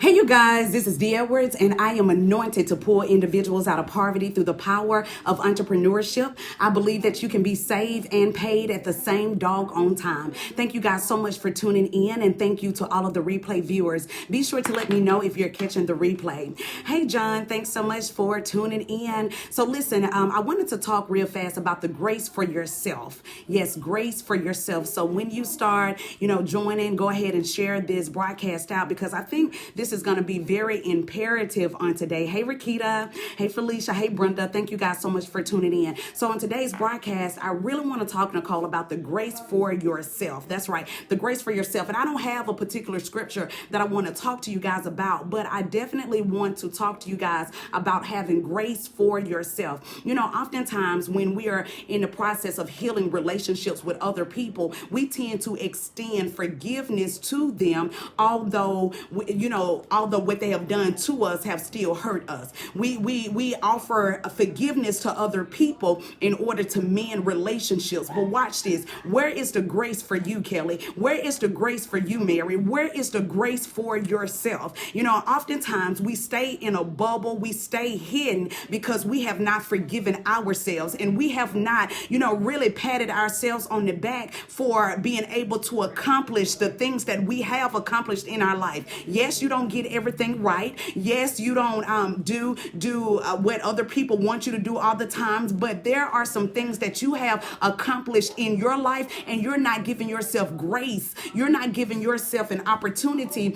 Hey, you guys, this is Dee Edwards, and I am anointed to pull individuals out of poverty through the power of entrepreneurship. I believe that you can be saved and paid at the same doggone time. Thank you guys so much for tuning in, and thank you to all of the replay viewers. Be sure to let me know if you're catching the replay. Hey, John, thanks so much for tuning in. So listen, I wanted to talk real fast about the grace for yourself. Yes, grace for yourself. So when you start, joining, go ahead and share this broadcast out, because I think this is going to be very imperative on today. Hey, Rakita. Hey, Felicia. Hey, Brenda. Thank you guys so much for tuning in. So on today's broadcast, I really want to talk, Nicole, about the grace for yourself. That's right. The grace for yourself. And I don't have a particular scripture that I want to talk to you guys about, but I definitely want to talk to you guys about having grace for yourself. Oftentimes when we are in the process of healing relationships with other people, we tend to extend forgiveness to them, although what they have done to us have still hurt us. We offer forgiveness to other people in order to mend relationships. But watch this. Where is the grace for you, Kelly? Where is the grace for you, Mary? Where is the grace for yourself? Oftentimes we stay in a bubble. We stay hidden because we have not forgiven ourselves, and we have not, really patted ourselves on the back for being able to accomplish the things that we have accomplished in our life. Yes, you don't get everything right. Yes, you don't do what other people want you to do all the times, but there are some things that you have accomplished in your life, and you're not giving yourself grace. You're not giving yourself an opportunity,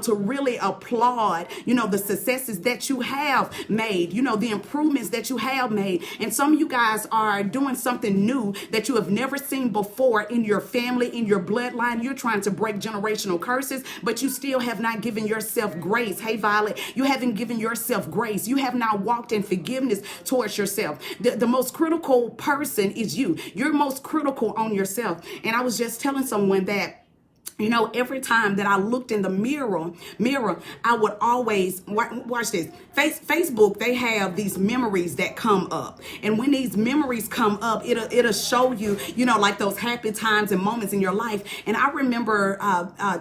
to really applaud, the successes that you have made, the improvements that you have made. And some of you guys are doing something new that you have never seen before in your family, in your bloodline. You're trying to break generational curses, but you still have not given yourself grace. Hey, Violet, you haven't given yourself grace. You have not walked in forgiveness towards yourself. The most critical person is you. You're most critical on yourself. And I was just telling someone that, every time that I looked in the mirror, I would always watch this. Facebook, they have these memories that come up. And when these memories come up, it'll show you, like those happy times and moments in your life. And I remember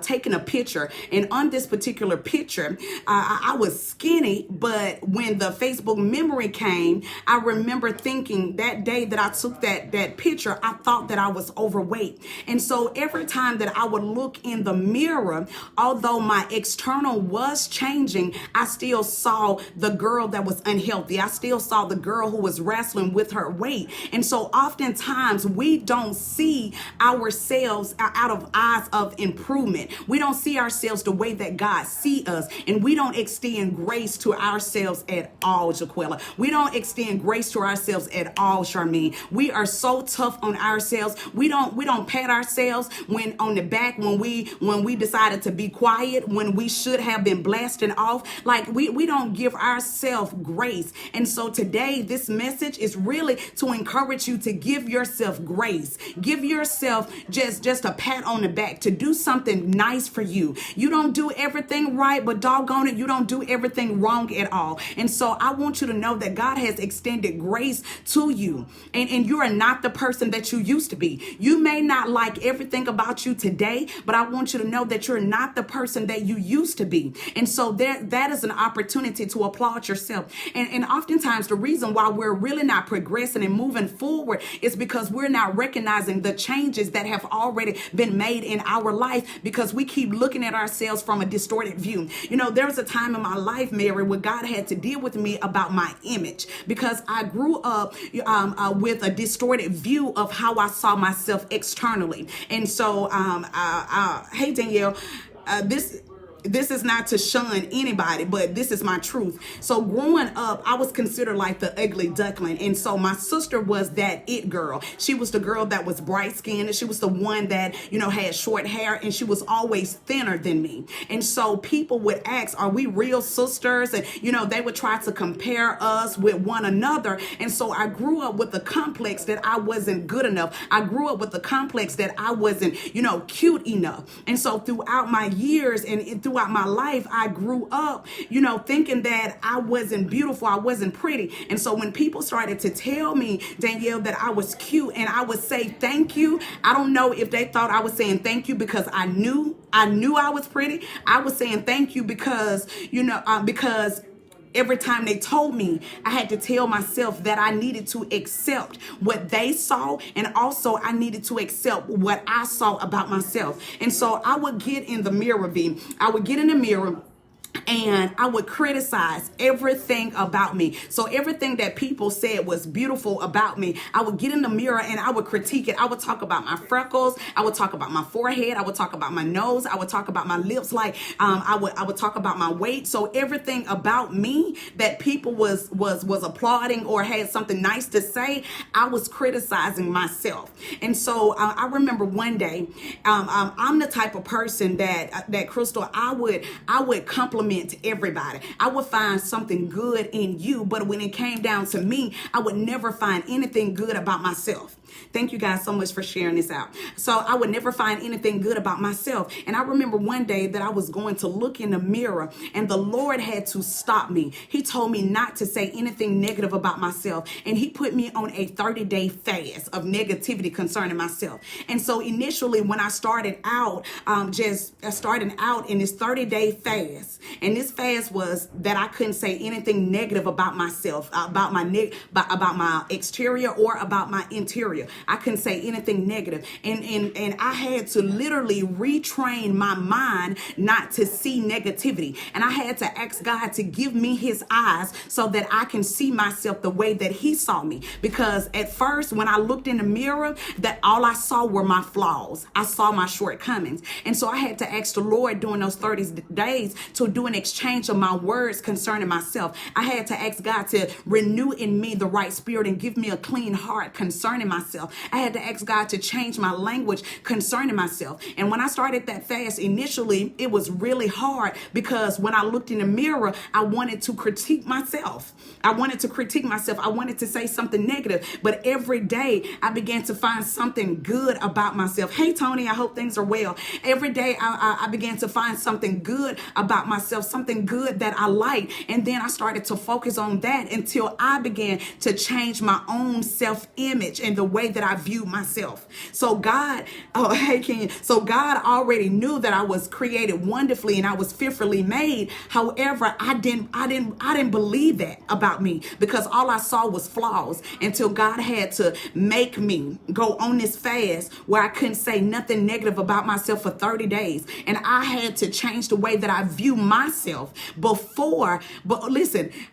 taking a picture. And on this particular picture, I was skinny. But when the Facebook memory came, I remember thinking that day that I took that picture, I thought that I was overweight. And so every time that I would look in the mirror, although my external was changing, I still saw the girl that was unhealthy. I still saw the girl who was wrestling with her weight. And so oftentimes we don't see ourselves out of eyes of improvement. We don't see ourselves the way that God sees us, and we don't extend grace to ourselves at all, Jaquella. We don't extend grace to ourselves at all, Charmaine. We are so tough on ourselves. We don't pat ourselves when on the back when we decided to be quiet, when we should have been blasting off. Like we don't give ourselves grace. And so today, this message is really to encourage you to give yourself grace. Give yourself just a pat on the back, to do something nice for you. You don't do everything right, but doggone it, you don't do everything wrong at all. And so I want you to know that God has extended grace to you, and you are not the person that you used to be. You may not like everything about you today, but I want you to know that you're not the person that you used to be. And so that is an opportunity to applaud yourself. And oftentimes the reason why we're really not progressing and moving forward is because we're not recognizing the changes that have already been made in our life, because we keep looking at ourselves from a distorted view. There was a time in my life, Mary, where God had to deal with me about my image, because I grew up with a distorted view of how I saw myself externally. And so hey, Danielle, this is not to shun anybody, but this is my truth. So growing up, I was considered like the ugly duckling. And so my sister was that it girl. She was the girl that was bright skinned, and she was the one that, had short hair, and she was always thinner than me. And so people would ask, are we real sisters? And, they would try to compare us with one another. And so I grew up with the complex that I wasn't good enough. I grew up with the complex that I wasn't, cute enough. And so throughout my years and through throughout my life, I grew up, thinking that I wasn't beautiful, I wasn't pretty. And so when people started to tell me, Danielle, that I was cute, and I would say thank you, I don't know if they thought I was saying thank you because I knew I was pretty. I was saying thank you because, because every time they told me, I had to tell myself that I needed to accept what they saw, and also I needed to accept what I saw about myself. And so I would get in the mirror, I would get in the mirror, and I would criticize everything about me. So everything that people said was beautiful about me, I would get in the mirror and I would critique it. I would talk about my freckles. I would talk about my forehead. I would talk about my nose. I would talk about my lips. I would talk about my weight. So everything about me that people was applauding or had something nice to say, I was criticizing myself. And so I remember one day, I'm the type of person that Crystal, I would compliment everybody. I would find something good in you, but when it came down to me, I would never find anything good about myself. Thank you guys so much for sharing this out. So I would never find anything good about myself. And I remember one day that I was going to look in the mirror, and the Lord had to stop me. He told me not to say anything negative about myself. And he put me on a 30-day fast of negativity concerning myself. And so initially when I started out, starting out in this 30-day fast, and this fast was that I couldn't say anything negative about myself, about my exterior or about my interior. I couldn't say anything negative. And I had to literally retrain my mind not to see negativity. And I had to ask God to give me his eyes so that I can see myself the way that he saw me. Because at first, when I looked in the mirror, that all I saw were my flaws. I saw my shortcomings. And so I had to ask the Lord during those 30 days to do an exchange of my words concerning myself. I had to ask God to renew in me the right spirit and give me a clean heart concerning myself. I had to ask God to change my language concerning myself. And when I started that fast, initially, it was really hard because when I looked in the mirror, I wanted to critique myself. I wanted to say something negative. But every day, I began to find something good about myself. Hey, Tony, I hope things are well. Every day, I began to find something good about myself, something good that I liked. And then I started to focus on that until I began to change my own self-image and the way that I view myself. So God already knew that I was created wonderfully and I was fearfully made. However, I didn't believe that about me because all I saw was flaws until God had to make me go on this fast where I couldn't say nothing negative about myself for 30 days. And I had to change the way that I view myself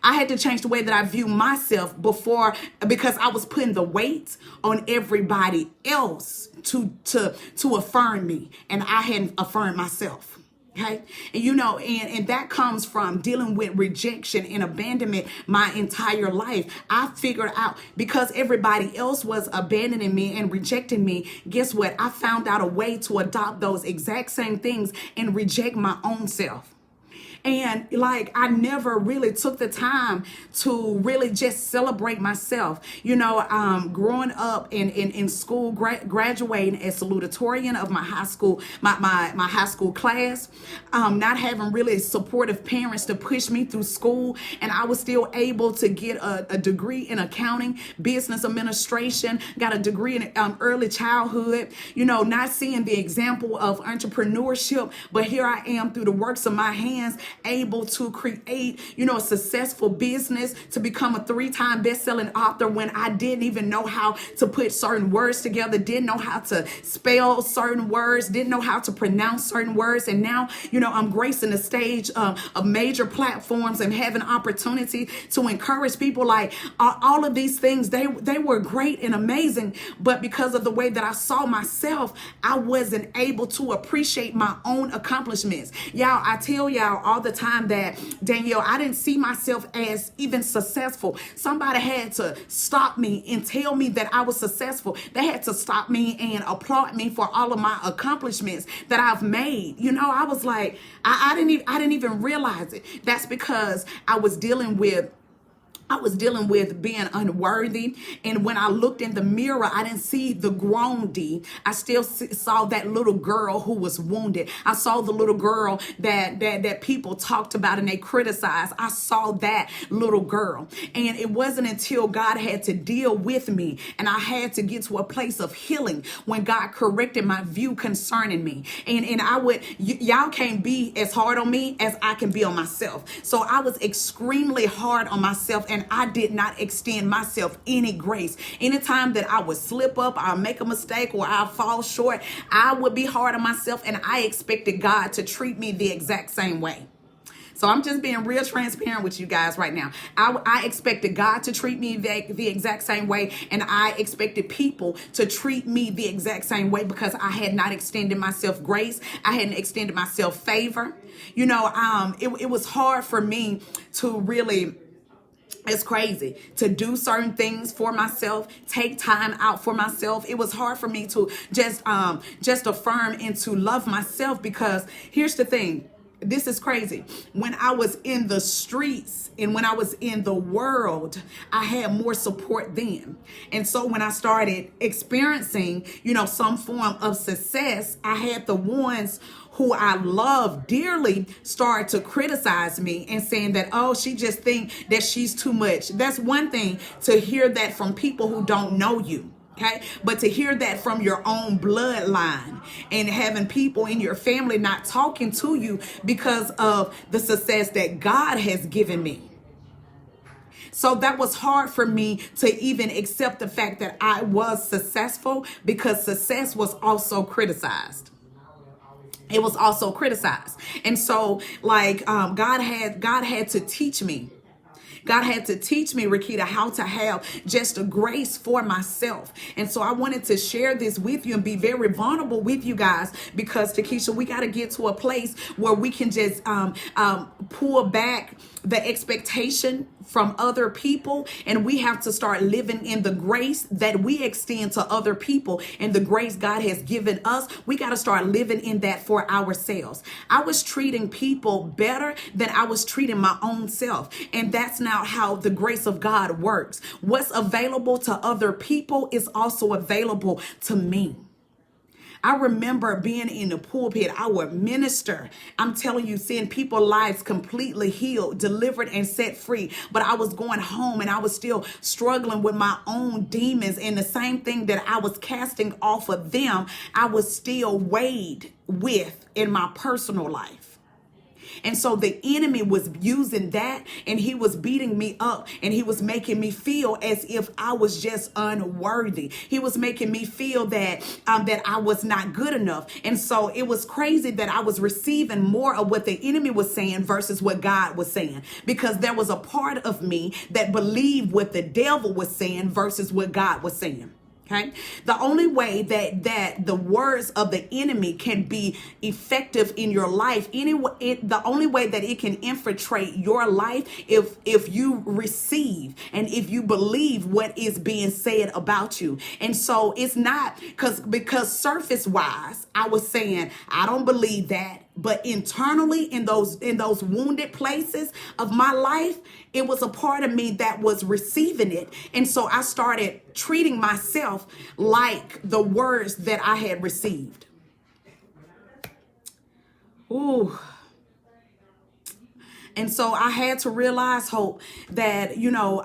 I had to change the way that I view myself before, because I was putting the weight on everybody else to affirm me, and I hadn't affirmed myself. Okay. And that comes from dealing with rejection and abandonment my entire life. I figured out, because everybody else was abandoning me and rejecting me, guess what? I found out a way to adopt those exact same things and reject my own self. And I never really took the time to really just celebrate myself. Growing up in school, graduating as salutatorian of my high school, my high school class, not having really supportive parents to push me through school. And I was still able to get a degree in accounting, business administration, got a degree in early childhood, not seeing the example of entrepreneurship. But here I am through the works of my hands, able to create, a successful business, to become a 3-time best-selling author when I didn't even know how to put certain words together, didn't know how to spell certain words, didn't know how to pronounce certain words. And now, I'm gracing the stage of major platforms and having opportunity to encourage people. All of these things, they were great and amazing. But because of the way that I saw myself, I wasn't able to appreciate my own accomplishments. Y'all, I tell y'all all the time that, Danielle, I didn't see myself as even successful. Somebody had to stop me and tell me that I was successful. They had to stop me and applaud me for all of my accomplishments that I've made. I was like, I didn't even realize it. That's because I was dealing with I was dealing with being unworthy. And when I looked in the mirror, I didn't see the grown D. I still saw that little girl who was wounded. I saw the little girl that people talked about and they criticized. I saw that little girl. And it wasn't until God had to deal with me and I had to get to a place of healing when God corrected my view concerning me. And I would, y'all can't be as hard on me as I can be on myself. So I was extremely hard on myself, and I did not extend myself any grace. Anytime that I would slip up, I'll make a mistake, or I'll fall short, I would be hard on myself, and I expected God to treat me the exact same way. So I'm just being real transparent with you guys right now. I expected God to treat me the exact same way, and I expected people to treat me the exact same way because I had not extended myself grace. I hadn't extended myself favor. You know, it was hard for me to really, it's crazy, to do certain things for myself, take time out for myself. It was hard for me to just affirm and to love myself, because here's the thing. This is crazy. When I was in the streets and when I was in the world, I had more support then. And so when I started experiencing, you know, some form of success, I had the ones who I love dearly start to criticize me and saying that, oh, she just think that she's too much. That's one thing to hear that from people who don't know you. Okay, but to hear that from your own bloodline and having people in your family not talking to you because of the success that God has given me. So that was hard for me to even accept the fact that I was successful, because success was also criticized. It was also criticized. And so like God had to teach me. God had to teach me, Rakita, how to have just a grace for myself. And so I wanted to share this with you and be very vulnerable with you guys, because, Takesha, we got to get to a place where we can just pull back the expectation from other people, and we have to start living in the grace that we extend to other people, and the grace God has given us. We got to start living in that for ourselves. I was treating people better than I was treating my own self, and that's not how the grace of God works. What's available to other people is also available to me. I remember being in the pulpit. I would minister. I'm telling you, seeing people's lives completely healed, delivered, and set free. But I was going home and I was still struggling with my own demons. And the same thing that I was casting off of them, I was still weighed with in my personal life. And so the enemy was using that, and he was beating me up, and he was making me feel as if I was just unworthy. He was making me feel that that I was not good enough. And so it was crazy that I was receiving more of what the enemy was saying versus what God was saying, because there was a part of me that believed what the devil was saying versus what God was saying. Okay. The only way that the words of the enemy can be effective in your life, the only way that it can infiltrate your life, if you receive and if you believe what is being said about you. And so it's not because surface wise, I was saying, I don't believe that. But internally, in those wounded places of my life, it was a part of me that was receiving it. And so I started treating myself like the words that I had received. Ooh. And so I had to realize, Hope, that, you know,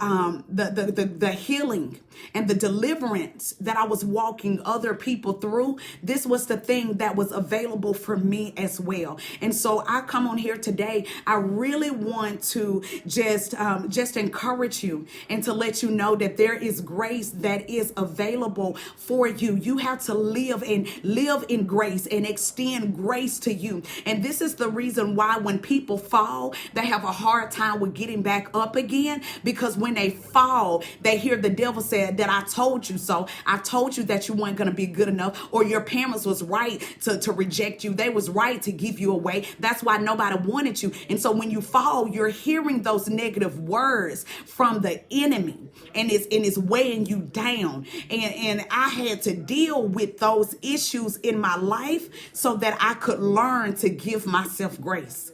the healing and the deliverance that I was walking other people through, this was the thing that was available for me as well. And so I come on here today. I really want to just encourage you and to let you know that there is grace that is available for you. You have to live in grace and extend grace to you. And this is the reason why when people fall, they have a hard time with getting back up again, because when they fall, they hear the devil say that I told you so. I told you that you weren't going to be good enough, or your parents was right to reject you. They was right to give you away. That's why nobody wanted you. And so when you fall, you're hearing those negative words from the enemy, and it's weighing you down. And I had to deal with those issues in my life so that I could learn to give myself grace.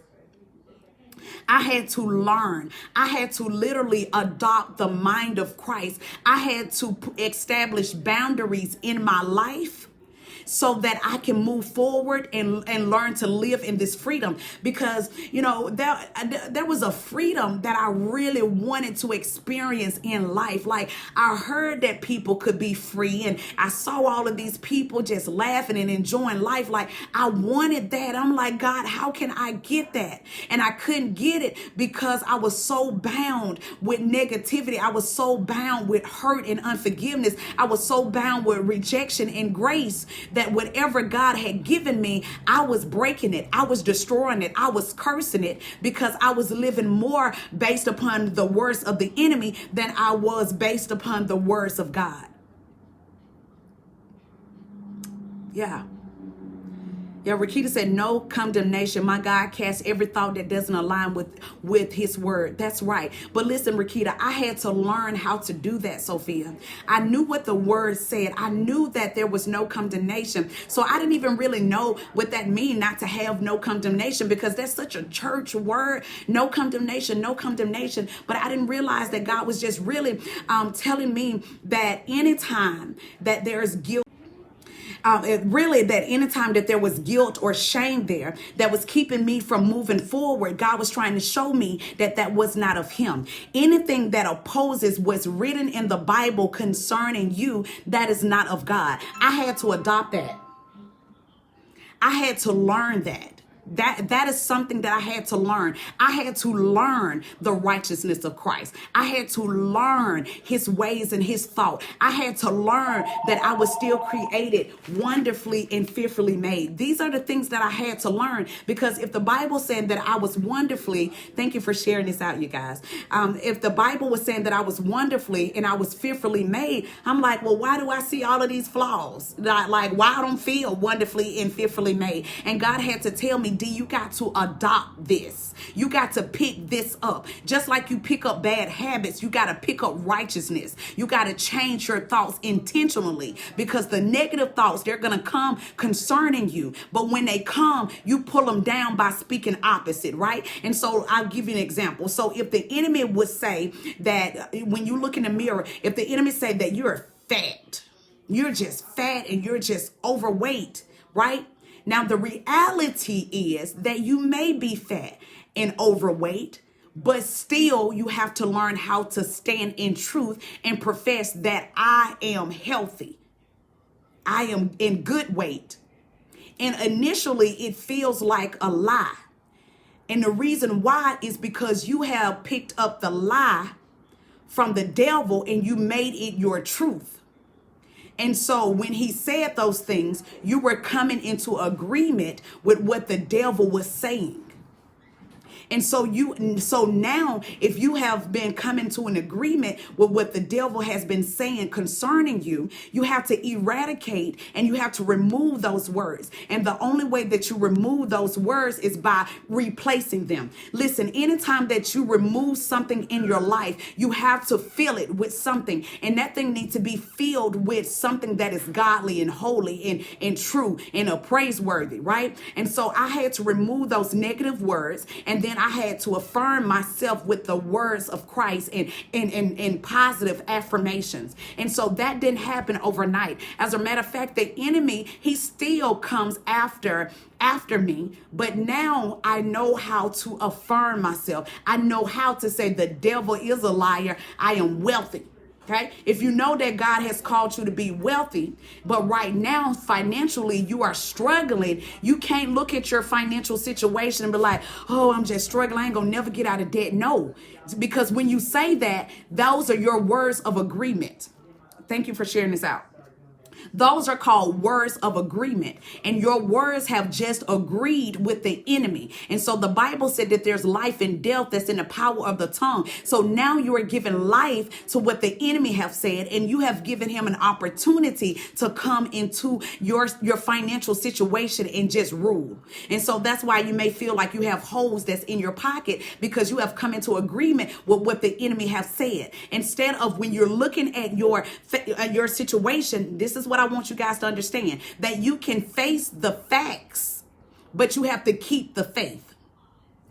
I had to learn. I had to literally adopt the mind of Christ. I had to establish boundaries in my life so that I can move forward and learn to live in this freedom. Because, there was a freedom that I really wanted to experience in life. Like, I heard that people could be free, and I saw all of these people just laughing and enjoying life. Like, I wanted that. I'm like, God, how can I get that? And I couldn't get it because I was so bound with negativity. I was so bound with hurt and unforgiveness. I was so bound with rejection and grace that whatever God had given me, I was breaking it. I was destroying it. I was cursing it because I was living more based upon the words of the enemy than I was based upon the words of God. Yeah. Yeah, Rakita said, no condemnation. My God casts every thought that doesn't align with his word. That's right. But listen, Rakita, I had to learn how to do that, Sophia. I knew what the word said. I knew that there was no condemnation. So I didn't even really know what that means, not to have no condemnation, because that's such a church word. No condemnation, no condemnation. But I didn't realize that God was just really telling me that anytime that there's guilt, really that anytime that there was guilt or shame there that was keeping me from moving forward, God was trying to show me that that was not of him. Anything that opposes what's written in the Bible concerning you, that is not of God. I had to adopt that. I had to learn that. That is something that I had to learn. I had to learn the righteousness of Christ. I had to learn his ways and his thought. I had to learn that I was still created wonderfully and fearfully made. These are the things that I had to learn, because if the Bible said that I was wonderfully, thank you for sharing this out, you guys. If the Bible was saying that I was wonderfully and I was fearfully made, I'm like, well, why do I see all of these flaws? Like, why I don't feel wonderfully and fearfully made? And God had to tell me, D, you got to adopt this. You got to pick this up. Just like you pick up bad habits, you got to pick up righteousness. You got to change your thoughts intentionally, because the negative thoughts, they're going to come concerning you. But when they come, you pull them down by speaking opposite, right? And so I'll give you an example. So if the enemy would say that when you look in the mirror, if the enemy say that you're fat, you're just fat and you're just overweight, right? Now, the reality is that you may be fat and overweight, but still you have to learn how to stand in truth and profess that I am healthy. I am in good weight. And initially it feels like a lie. And the reason why is because you have picked up the lie from the devil and you made it your truth. And so when he said those things, you were coming into agreement with what the devil was saying. And so now if you have been coming to an agreement with what the devil has been saying concerning you, you have to eradicate and you have to remove those words. And the only way that you remove those words is by replacing them. Listen, anytime that you remove something in your life, you have to fill it with something. And that thing needs to be filled with something that is godly and holy and true and praiseworthy, right? And so I had to remove those negative words, and then I had to affirm myself with the words of Christ and positive affirmations. And so that didn't happen overnight. As a matter of fact, the enemy, he still comes after me, but now I know how to affirm myself. I know how to say the devil is a liar. I am wealthy. Okay. If you know that God has called you to be wealthy, but right now financially you are struggling, you can't look at your financial situation and be like, oh, I'm just struggling, I ain't gonna never get out of debt. No, because when you say that, those are your words of agreement. Thank you for sharing this out. Those are called words of agreement. And your words have just agreed with the enemy. And so the Bible said that there's life and death that's in the power of the tongue. So now you are giving life to what the enemy have said, and you have given him an opportunity to come into your financial situation and just rule. And so that's why you may feel like you have holes that's in your pocket, because you have come into agreement with what the enemy have said. Instead of when you're looking at your situation, this is what I want you guys to understand, that you can face the facts, but you have to keep the faith.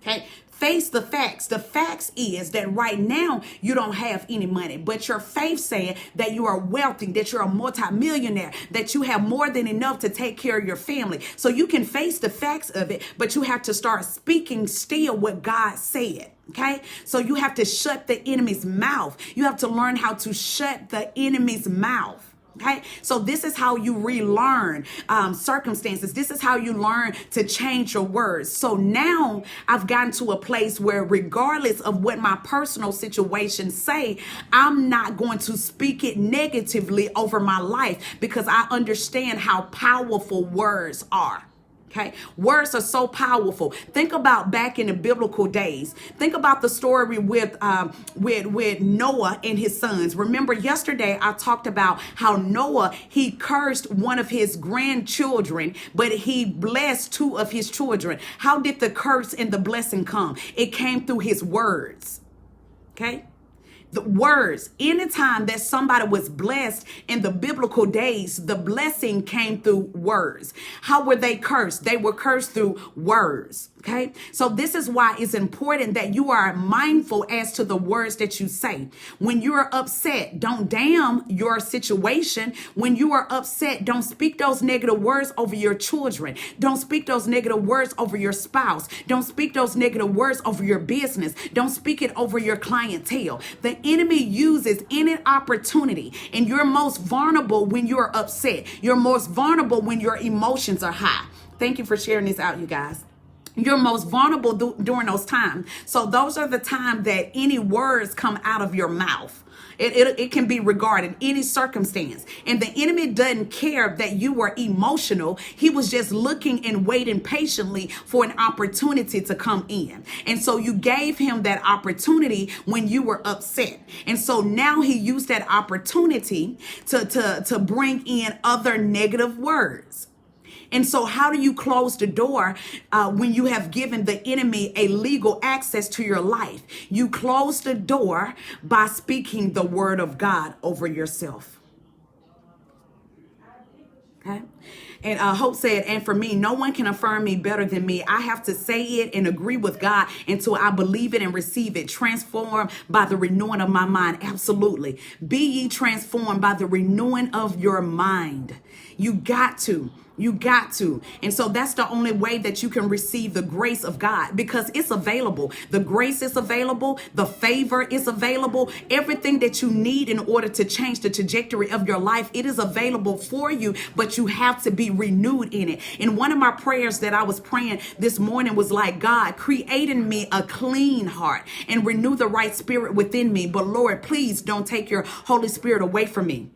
Okay. face the facts. The facts is that right now you don't have any money, but your faith saying that you are wealthy, that you're a multimillionaire, that you have more than enough to take care of your family. So you can face the facts of it, but you have to start speaking still what God said. Okay, so you have to shut the enemy's mouth. You have to learn how to shut the enemy's mouth. Okay, so this is how you relearn circumstances. This is how you learn to change your words. So now I've gotten to a place where regardless of what my personal situations say, I'm not going to speak it negatively over my life because I understand how powerful words are. Okay, words are so powerful. Think about back in the biblical days. Think about the story with Noah and his sons. Remember yesterday I talked about how Noah, he cursed one of his grandchildren, but he blessed two of his children. How did the curse and the blessing come? It came through his words. Okay. The words, anytime that somebody was blessed in the biblical days, the blessing came through words. How were they cursed? They were cursed through words. Okay, so this is why it's important that you are mindful as to the words that you say. When you are upset, don't damn your situation. When you are upset, don't speak those negative words over your children. Don't speak those negative words over your spouse. Don't speak those negative words over your business. Don't speak it over your clientele. The enemy uses any opportunity, and you're most vulnerable when you're upset. You're most vulnerable when your emotions are high. Thank you for sharing this out, you guys. You're most vulnerable during those times. So those are the times that any words come out of your mouth. It can be regarded any circumstance. And the enemy doesn't care that you were emotional. He was just looking and waiting patiently for an opportunity to come in. And so you gave him that opportunity when you were upset. And so now he used that opportunity to bring in other negative words. And so how do you close the door when you have given the enemy a legal access to your life? You close the door by speaking the word of God over yourself. Okay. And Hope said, and for me, no one can affirm me better than me. I have to say it and agree with God until I believe it and receive it. Transformed by the renewing of my mind. Absolutely. Be ye transformed by the renewing of your mind. You got to. You got to. And so that's the only way that you can receive the grace of God, because it's available. The grace is available. The favor is available. Everything that you need in order to change the trajectory of your life, it is available for you, but you have to be renewed in it. And one of my prayers that I was praying this morning was like, God, create in me a clean heart and renew the right spirit within me. But Lord, please don't take your Holy Spirit away from me.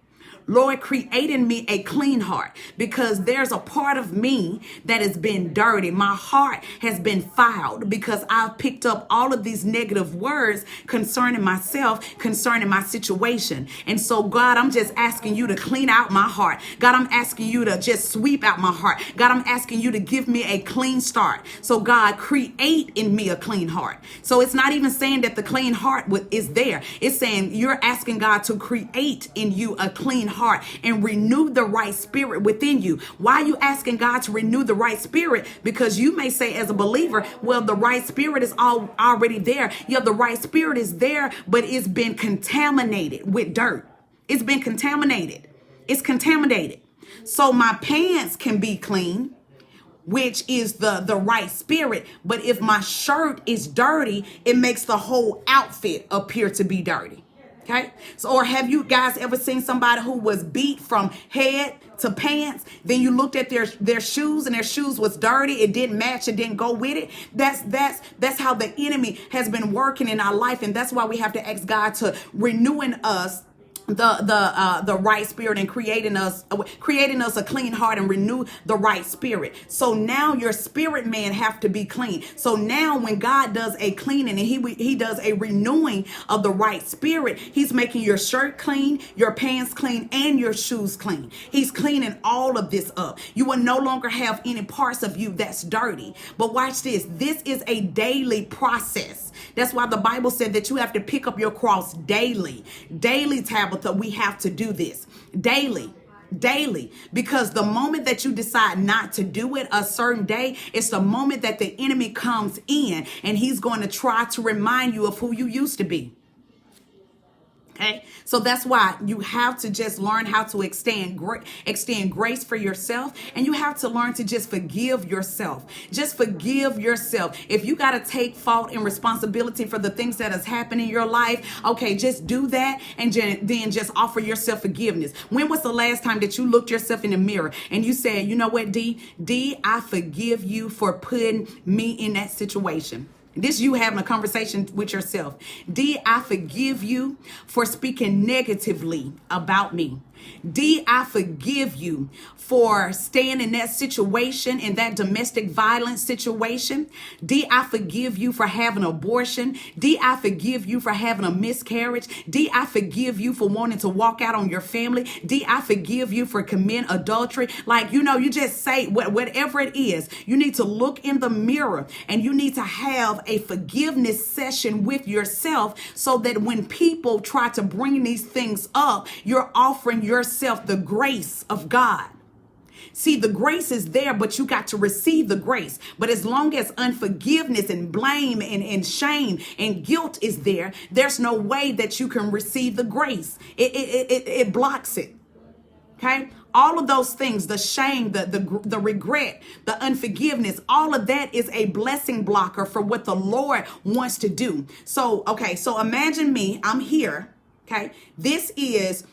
Lord, create in me a clean heart, because there's a part of me that has been dirty. My heart has been fouled because I've picked up all of these negative words concerning myself, concerning my situation. And so, God, I'm just asking you to clean out my heart. God, I'm asking you to just sweep out my heart. God, I'm asking you to give me a clean start. So, God, create in me a clean heart. So it's not even saying that the clean heart is there. It's saying you're asking God to create in you a clean heart and renew the right spirit within you. Why are you asking God to renew the right spirit? Because you may say as a believer, well, the right spirit is already there. Yeah, the right spirit is there, but it's been contaminated with dirt. It's been contaminated. It's contaminated. So my pants can be clean, which is the right spirit. But if my shirt is dirty, it makes the whole outfit appear to be dirty. Okay. So, or have you guys ever seen somebody who was beat from head to pants? Then you looked at their shoes and their shoes was dirty. It didn't match. It didn't go with it. That's how the enemy has been working in our life. And that's why we have to ask God to renew in us the right spirit and creating us a clean heart and renew the right spirit. So now your spirit man have to be clean. So now when God does a cleaning and he does a renewing of the right spirit, he's making your shirt clean, your pants clean, and your shoes clean. He's cleaning all of this up. You will no longer have any parts of you that's dirty. But watch this. This is a daily process. That's why the Bible said that you have to pick up your cross daily. Daily, Tabitha, we have to do this daily. daily, because the moment that you decide not to do it a certain day, it's the moment that the enemy comes in and he's going to try to remind you of who you used to be. Okay, so that's why you have to just learn how to extend grace for yourself, and you have to learn to just forgive yourself. Just forgive yourself. If you got to take fault and responsibility for the things that has happened in your life, okay, just do that, and then just offer yourself forgiveness. When was the last time that you looked yourself in the mirror and you said, you know what, D, I forgive you for putting me in that situation? This you having a conversation with yourself. D, I forgive you for speaking negatively about me. D, I forgive you for staying in that situation, in that domestic violence situation. D, I forgive you for having an abortion. D, I forgive you for having a miscarriage. D, I forgive you for wanting to walk out on your family. D, I forgive you for committing adultery. Like, you just say whatever it is. You need to look in the mirror and you need to have a forgiveness session with yourself, so that when people try to bring these things up, you're offering yourself the grace of God. See, the grace is there, but you got to receive the grace. But as long as unforgiveness and blame and shame and guilt is there, there's no way that you can receive the grace. It blocks it. Okay? All of those things, the shame, the regret, the unforgiveness, all of that is a blessing blocker for what the Lord wants to do. So, okay, so imagine me, I'm here. Okay? This is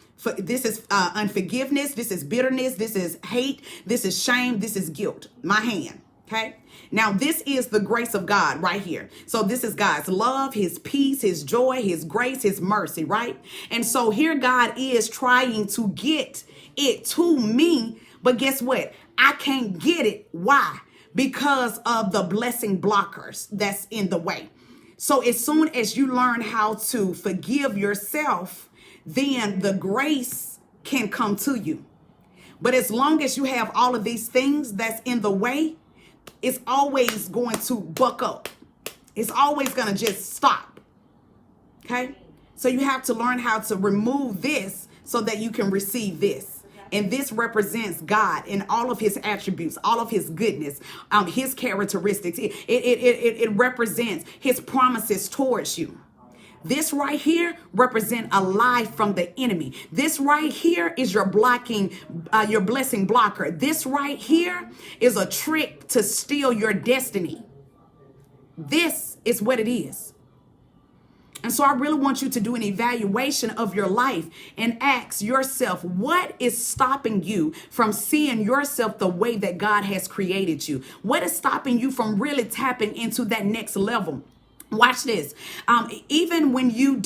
unforgiveness. This is bitterness. This is hate. This is shame. This is guilt. My hand. Okay. Now this is the grace of God right here. So this is God's love, his peace, his joy, his grace, his mercy, right? And so here God is trying to get it to me. But guess what? I can't get it. Why? Because of the blessing blockers that's in the way. So as soon as you learn how to forgive yourself, then the grace can come to you. But as long as you have all of these things that's in the way, it's always going to buck up. It's always going to just stop. Okay? So you have to learn how to remove this so that you can receive this. And this represents God in all of his attributes, all of his goodness, his characteristics. It represents his promises towards you. This right here represent a lie from the enemy. This right here is your blessing blocker. This right here is a trick to steal your destiny. This is what it is. And so I really want you to do an evaluation of your life and ask yourself, what is stopping you from seeing yourself the way that God has created you? What is stopping you from really tapping into that next level? Watch this. Even when you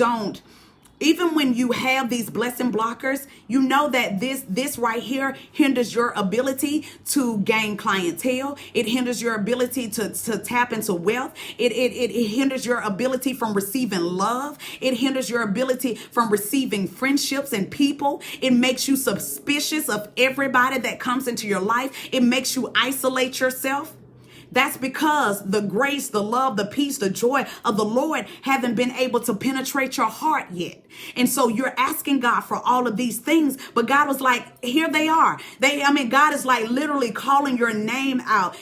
have these blessing blockers, you know that this right here hinders your ability to gain clientele. It hinders your ability to tap into wealth. It hinders your ability from receiving love. It hinders your ability from receiving friendships and people. It makes you suspicious of everybody that comes into your life. It makes you isolate yourself. That's because the grace, the love, the peace, the joy of the Lord haven't been able to penetrate your heart yet. And so you're asking God for all of these things, but God was like, here they are. God is like literally calling your name out.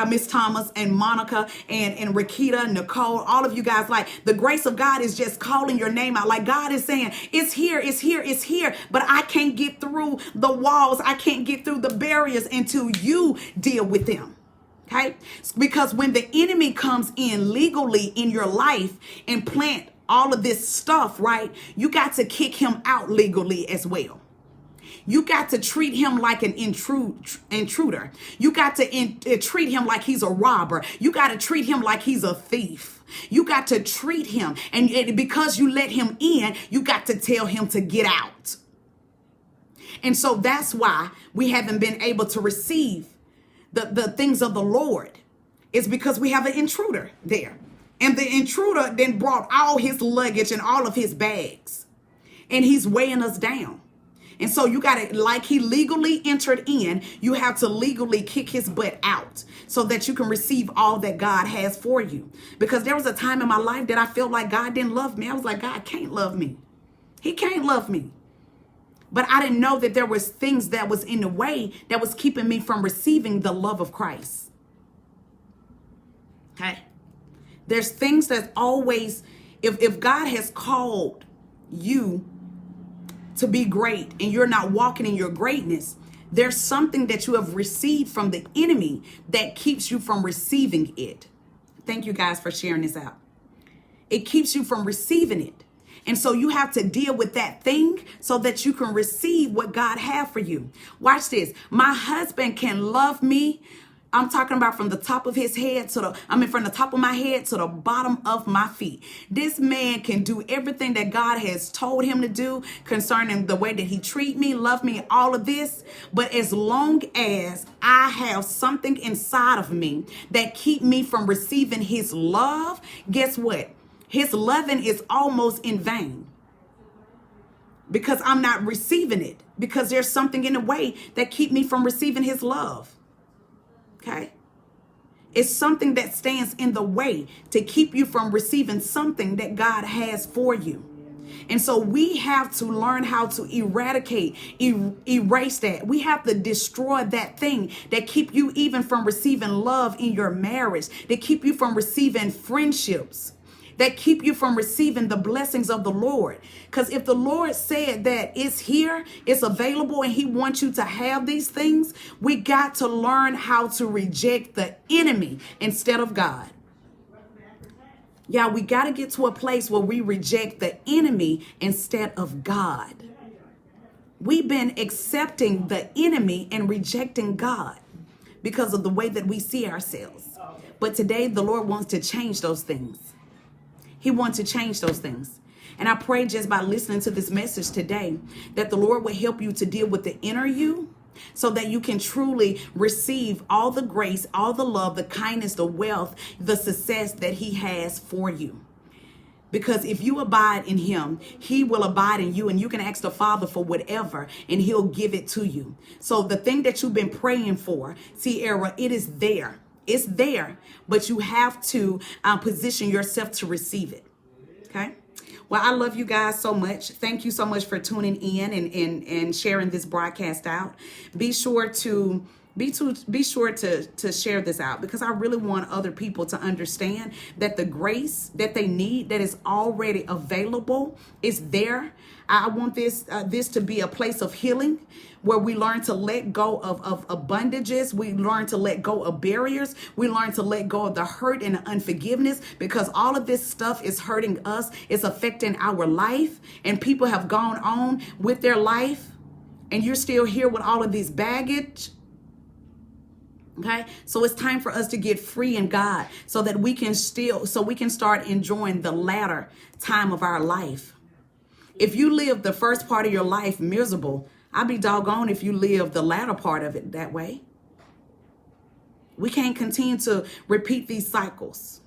Miss Thomas and Monica and Rakita, Nicole, all of you guys, like the grace of God is just calling your name out. Like God is saying, it's here, it's here, it's here, but I can't get through the walls. I can't get through the barriers until you deal with them. Okay? Because when the enemy comes in legally in your life and plant all of this stuff, right, you got to kick him out legally as well. You got to treat him like an intruder. You got to treat him like he's a robber. You got to treat him like he's a thief. You got to treat him. And because you let him in, you got to tell him to get out. And so that's why we haven't been able to receive the things of the Lord. It's because we have an intruder there. And the intruder then brought all his luggage and all of his bags. And he's weighing us down. And so you got to, like he legally entered in, you have to legally kick his butt out so that you can receive all that God has for you. Because there was a time in my life that I felt like God didn't love me. I was like, God can't love me. He can't love me. But I didn't know that there was things that was in the way that was keeping me from receiving the love of Christ. Okay. There's things that always, if God has called you to be great and you're not walking in your greatness, there's something that you have received from the enemy that keeps you from receiving it. Thank you guys for sharing this out. It keeps you from receiving it. And so you have to deal with that thing so that you can receive what God has for you. Watch this. My husband can love me. I'm talking about from the top of his head from the top of my head to the bottom of my feet. This man can do everything that God has told him to do concerning the way that he treat me, love me, all of this. But as long as I have something inside of me that keep me from receiving his love, guess what? His loving is almost in vain because I'm not receiving it, because there's something in the way that keep me from receiving his love. Okay. It's something that stands in the way to keep you from receiving something that God has for you. And so we have to learn how to eradicate, erase that. We have to destroy that thing that keep you even from receiving love in your marriage, that keep you from receiving friendships, that keep you from receiving the blessings of the Lord. Because if the Lord said that it's here, it's available, and he wants you to have these things, we got to learn how to reject the enemy instead of God. Yeah, we got to get to a place where we reject the enemy instead of God. We've been accepting the enemy and rejecting God because of the way that we see ourselves. But today, the Lord wants to change those things. He wants to change those things. And I pray just by listening to this message today that the Lord will help you to deal with the inner you so that you can truly receive all the grace, all the love, the kindness, the wealth, the success that he has for you. Because if you abide in him, he will abide in you, and you can ask the Father for whatever and he'll give it to you. So the thing that you've been praying for, Sierra, it is there. It's there, but you have to position yourself to receive it. Okay. Well, I love you guys so much. Thank you so much for tuning in and sharing this broadcast out. Be sure to share this out, because I really want other people to understand that the grace that they need, that is already available, is there. I want this to be a place of healing where we learn to let go of bondages. We learn to let go of barriers. We learn to let go of the hurt and the unforgiveness, because all of this stuff is hurting us. It's affecting our life, and people have gone on with their life, and you're still here with all of this baggage. Okay, so it's time for us to get free in God so that we can start enjoying the latter time of our life. If you live the first part of your life miserable, I'll be doggone if you live the latter part of it that way. We can't continue to repeat these cycles.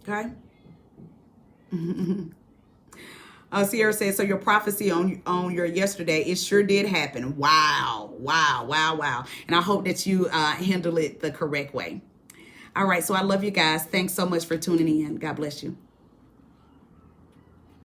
Okay. Sierra says, so your prophecy on your yesterday, it sure did happen. Wow, wow, wow, wow. And I hope that you handle it the correct way. All right, so I love you guys. Thanks so much for tuning in. God bless you.